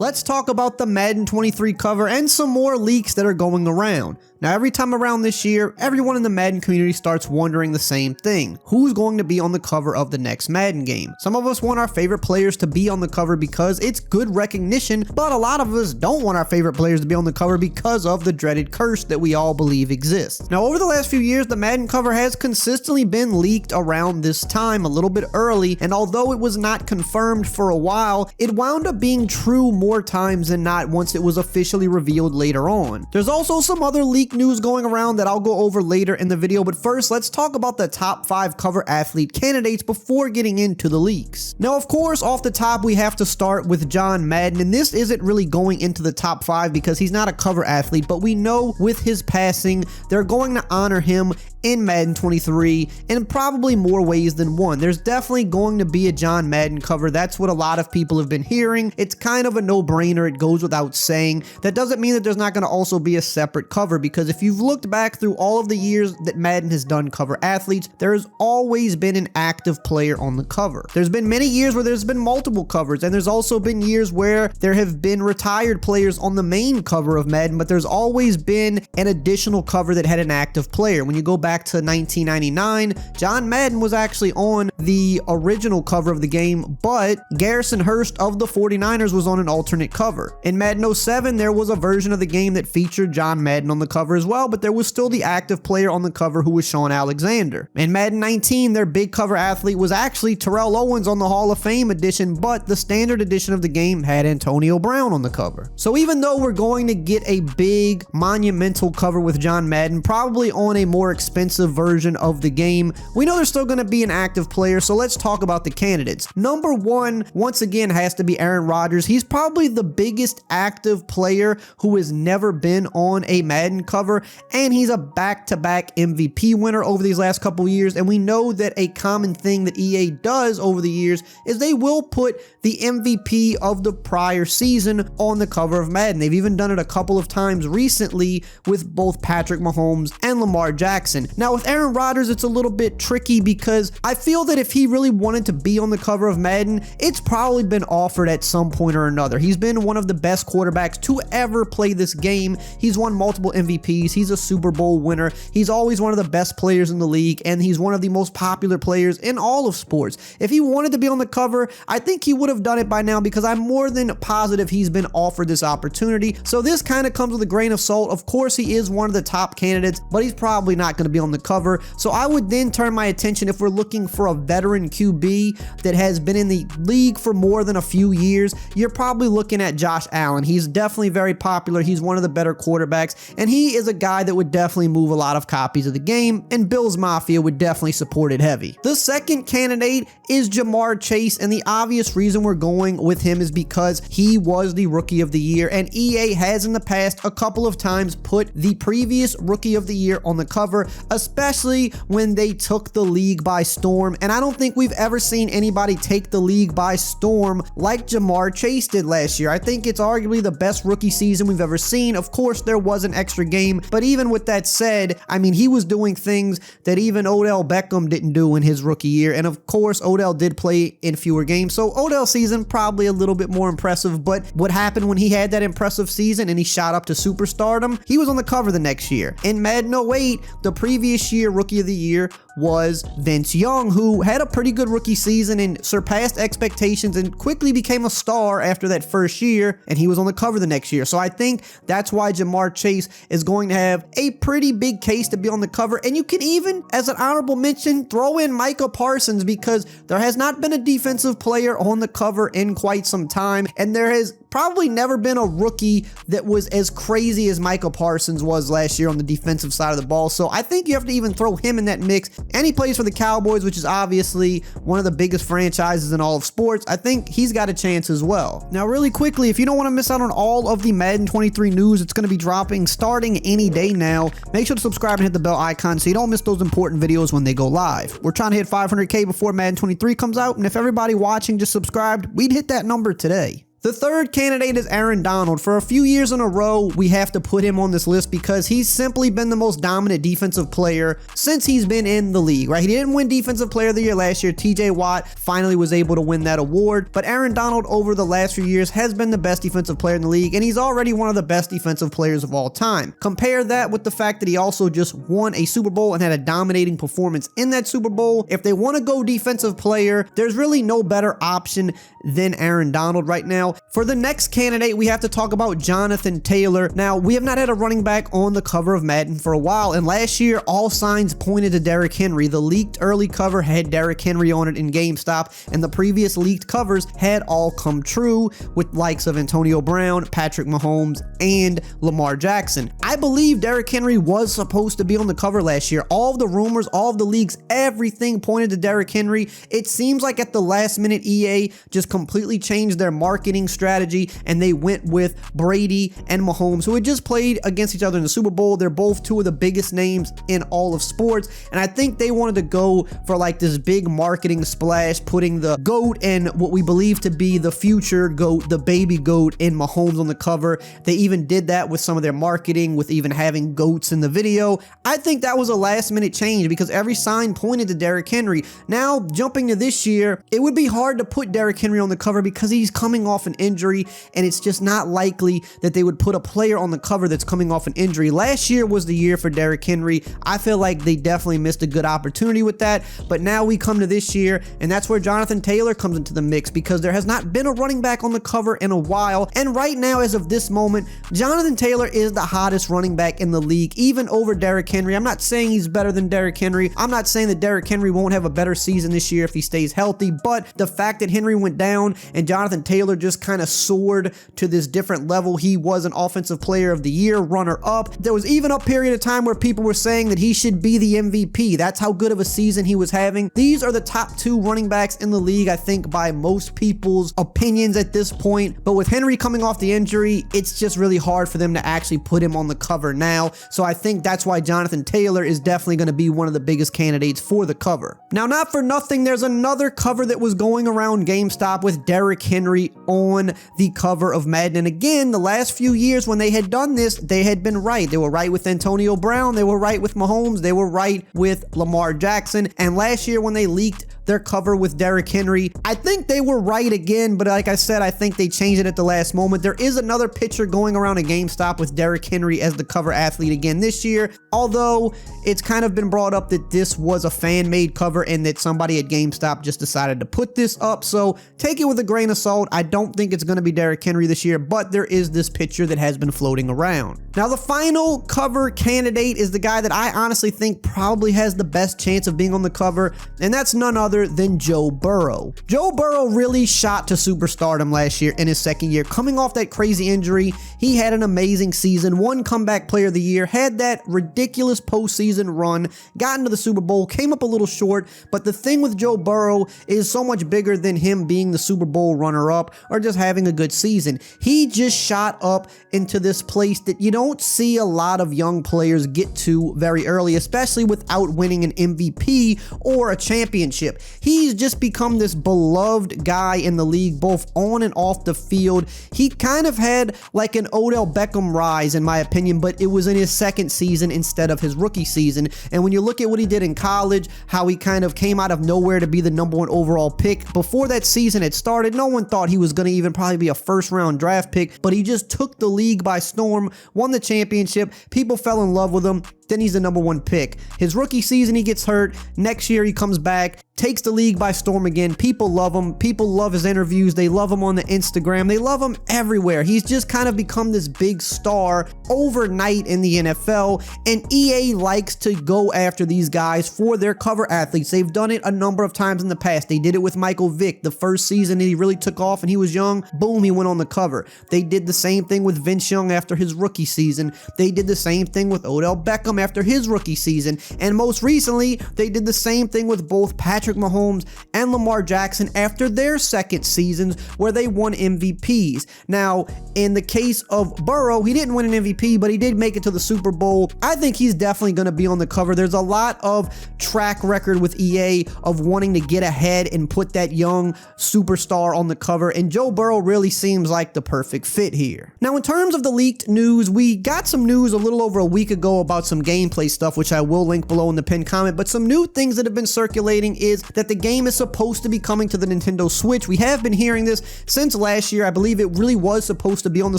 Let's talk about the Madden 23 cover and some more leaks that are going around. Now, every time around this year, everyone in the Madden community starts wondering the same thing. Who's going to be on the cover of the next Madden game? Some of us want our favorite players to be on the cover because it's good recognition, but a lot of us don't want our favorite players to be on the cover because of the dreaded curse that we all believe exists. Now, over the last few years, the Madden cover has consistently been leaked around this time, a little bit early, and although it was not confirmed for a while, it wound up being true more times than not once it was officially revealed later on. There's also some other leak news going around that I'll go over later in the video, but first let's talk about the top 5 cover athlete candidates before getting into the leaks. Now, of course, off the top we have to start with John Madden, and this isn't really going into the top 5 because he's not a cover athlete, but we know with his passing they're going to honor him in Madden 23 in probably more ways than one. There's definitely going to be a John Madden cover. That's what a lot of people have been hearing. It's kind of a no-brainer. It goes without saying. That doesn't mean that there's not going to also be a separate cover, because if you've looked back through all of the years that Madden has done cover athletes, there has always been an active player on the cover. There's been many years where there's been multiple covers, and there's also been years where there have been retired players on the main cover of Madden, but there's always been an additional cover that had an active player. When you go back to 1999, John Madden was actually on the original cover of the game, but Garrison Hurst of the 49ers was on an alternate cover. In Madden 07, there was a version of the game that featured John Madden on the cover as well, but there was still the active player on the cover who was Sean Alexander. In Madden 19, their big cover athlete was actually Terrell Owens on the Hall of Fame edition, but the standard edition of the game had Antonio Brown on the cover. So even though we're going to get a big monumental cover with John Madden, probably on a more expensive version of the game, we know there's still going to be an active player, so let's talk about the candidates. Number 1, once again, has to be Aaron Rodgers. He's probably the biggest active player who has never been on a Madden cover, and he's a back-to-back MVP winner over these last couple years, and we know that a common thing that EA does over the years is they will put the MVP of the prior season on the cover of Madden. They've even done it a couple of times recently with both Patrick Mahomes and Lamar Jackson. Now, with Aaron Rodgers, it's a little bit tricky because I feel that if he really wanted to be on the cover of Madden, it's probably been offered at some point or another. He's been one of the best quarterbacks to ever play this game. He's won multiple MVPs. He's a Super Bowl winner. He's always one of the best players in the league, and he's one of the most popular players in all of sports. If he wanted to be on the cover, I think he would have done it by now, because I'm more than positive he's been offered this opportunity. So this kind of comes with a grain of salt. Of course, he is one of the top candidates, but he's probably not going to be on the cover. So I would then turn my attention, if we're looking for a veteran QB that has been in the league for more than a few years, you're probably looking at Josh Allen. He's definitely very popular. He's one of the better quarterbacks, and he is a guy that would definitely move a lot of copies of the game, and Bills Mafia would definitely support it heavy. The second candidate is Jamar Chase, and the obvious reason we're going with him is because he was the Rookie of the Year, and EA has in the past a couple of times put the previous Rookie of the Year on the cover, especially when they took the league by storm, and I don't think we've ever seen anybody take the league by storm like Jamar Chase did last year. I think it's arguably the best rookie season we've ever seen. Of course, there was an extra game, but even with that said, I mean, he was doing things that even Odell Beckham didn't do in his rookie year, and of course, Odell did play in fewer games, so Odell's season probably a little bit more impressive, but what happened when he had that impressive season and he shot up to superstardom? He was on the cover the next year. In Madden 08, the previous year Rookie of the Year was Vince Young, who had a pretty good rookie season and surpassed expectations and quickly became a star after that first year, and he was on the cover the next year. So I think that's why Jamar Chase is going to have a pretty big case to be on the cover, and you can even, as an honorable mention, throw in Micah Parsons, because there has not been a defensive player on the cover in quite some time, and there has probably never been a rookie that was as crazy as Micah Parsons was last year on the defensive side of the ball. So I think you have to even throw him in that mix. And he plays for the Cowboys, which is obviously one of the biggest franchises in all of sports. I think he's got a chance as well. Now, really quickly, if you don't want to miss out on all of the Madden 23 news, it's going to be dropping starting any day now. Make sure to subscribe and hit the bell icon so you don't miss those important videos when they go live. We're trying to hit 500K before Madden 23 comes out, and if everybody watching just subscribed, we'd hit that number today. The third candidate is Aaron Donald. For a few years in a row, we have to put him on this list because he's simply been the most dominant defensive player since he's been in the league, right? He didn't win Defensive Player of the Year last year. TJ Watt finally was able to win that award, but Aaron Donald over the last few years has been the best defensive player in the league, and he's already one of the best defensive players of all time. Compare that with the fact that he also just won a Super Bowl and had a dominating performance in that Super Bowl. If they want to go defensive player, there's really no better option than Aaron Donald right now. For the next candidate, we have to talk about Jonathan Taylor. Now, we have not had a running back on the cover of Madden for a while, and last year, all signs pointed to Derrick Henry. The leaked early cover had Derrick Henry on it in GameStop, and the previous leaked covers had all come true with likes of Antonio Brown, Patrick Mahomes, and Lamar Jackson. I believe Derrick Henry was supposed to be on the cover last year. All of the rumors, all of the leaks, everything pointed to Derrick Henry. It seems like at the last minute, EA just completely changed their marketing strategy and they went with Brady and Mahomes, who had just played against each other in the Super Bowl. They're both two of the biggest names in all of sports, and I think they wanted to go for like this big marketing splash, putting the GOAT and what we believe to be the future GOAT, the baby GOAT, in Mahomes on the cover. They even did that with some of their marketing, with even having GOATs in the video. I think that was a last minute change because every sign pointed to Derrick Henry. Now, jumping to this year, it would be hard to put Derrick Henry on the cover because he's coming off an injury, and it's just not likely that they would put a player on the cover that's coming off an injury. Last year was the year for Derrick Henry. I feel like they definitely missed a good opportunity with that, but now we come to this year, and that's where Jonathan Taylor comes into the mix because there has not been a running back on the cover in a while, and right now, as of this moment, Jonathan Taylor is the hottest running back in the league, even over Derrick Henry. I'm not saying he's better than Derrick Henry. I'm not saying that Derrick Henry won't have a better season this year if he stays healthy, but the fact that Henry went down and Jonathan Taylor just kind of soared to this different level. He was an Offensive Player of the Year runner-up. There was even a period of time where people were saying that he should be the MVP. That's how good of a season he was having. These are the top two running backs in the league, I think, by most people's opinions at this point. But with Henry coming off the injury, it's just really hard for them to actually put him on the cover now. So I think that's why Jonathan Taylor is definitely going to be one of the biggest candidates for the cover. Now, not for nothing, there's another cover that was going around GameStop with Derrick Henry on the cover of Madden. And again, the last few years when they had done this, they had been right. They were right with Antonio Brown. They were right with Mahomes. They were right with Lamar Jackson. And last year when they leaked their cover with Derrick Henry, I think they were right again, but like I said, I think they changed it at the last moment. There is another picture going around at GameStop with Derrick Henry as the cover athlete again this year, although it's kind of been brought up that this was a fan-made cover and that somebody at GameStop just decided to put this up, so take it with a grain of salt. I don't think it's going to be Derrick Henry this year, but there is this picture that has been floating around. Now, the final cover candidate is the guy that I honestly think probably has the best chance of being on the cover, and that's none other than Joe Burrow. Joe Burrow really shot to superstardom last year in his second year. Coming off that crazy injury, he had an amazing season, won Comeback Player of the Year, had that ridiculous postseason run, got into the Super Bowl, came up a little short, but the thing with Joe Burrow is so much bigger than him being the Super Bowl runner-up or just having a good season. He just shot up into this place that you don't see a lot of young players get to very early, especially without winning an MVP or a championship. He's just become this beloved guy in the league, both on and off the field. He kind of had like an Odell Beckham rise, in my opinion, but it was in his second season instead of his rookie season. And when you look at what he did in college, how he kind of came out of nowhere to be the #1 overall pick. Before that season had started, no one thought he was going to even probably be a first-round draft pick, but he just took the league by storm, won the championship, people fell in love with him. Then he's the #1 pick. His rookie season, he gets hurt. Next year, he comes back, takes the league by storm again. People love him. People love his interviews. They love him on the Instagram. They love him everywhere. He's just kind of become this big star overnight in the NFL, and EA likes to go after these guys for their cover athletes. They've done it a number of times in the past. They did it with Michael Vick. The first season that he really took off and he was young, boom, he went on the cover. They did the same thing with Vince Young after his rookie season. They did the same thing with Odell Beckham after his rookie season, and most recently, they did the same thing with both Patrick Patrick Mahomes and Lamar Jackson after their second seasons where they won MVPs. Now, in the case of Burrow, he didn't win an MVP, but he did make it to the Super Bowl. I think he's definitely going to be on the cover. There's a lot of track record with EA of wanting to get ahead and put that young superstar on the cover, and Joe Burrow really seems like the perfect fit here. Now, in terms of the leaked news, we got some news a little over a week ago about some gameplay stuff, which I will link below in the pinned comment, but some new things that have been circulating is that the game is supposed to be coming to the Nintendo Switch. We have been hearing this since last year. I believe it really was supposed to be on the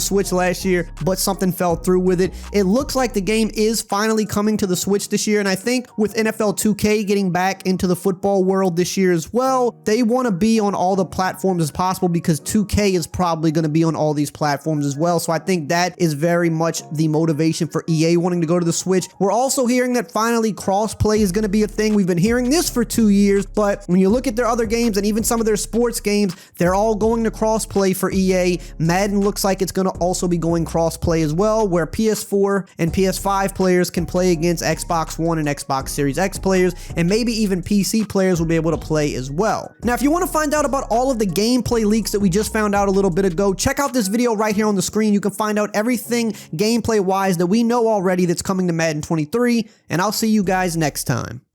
Switch last year, but something fell through with it. It looks like the game is finally coming to the Switch this year, and I think with NFL 2K getting back into the football world this year as well, they want to be on all the platforms as possible because 2K is probably going to be on all these platforms as well. So I think that is very much the motivation for EA wanting to go to the Switch. We're also hearing that finally crossplay is going to be a thing. We've been hearing this for 2 years, but when you look at their other games and even some of their sports games, they're all going to crossplay for EA. Madden looks like it's going to also be going crossplay as well, where PS4 and PS5 players can play against Xbox One and Xbox Series X players, and maybe even PC players will be able to play as well. Now, if you want to find out about all of the gameplay leaks that we just found out a little bit ago, check out this video right here on the screen. You can find out everything gameplay wise that we know already that's coming to Madden 23, and I'll see you guys next time.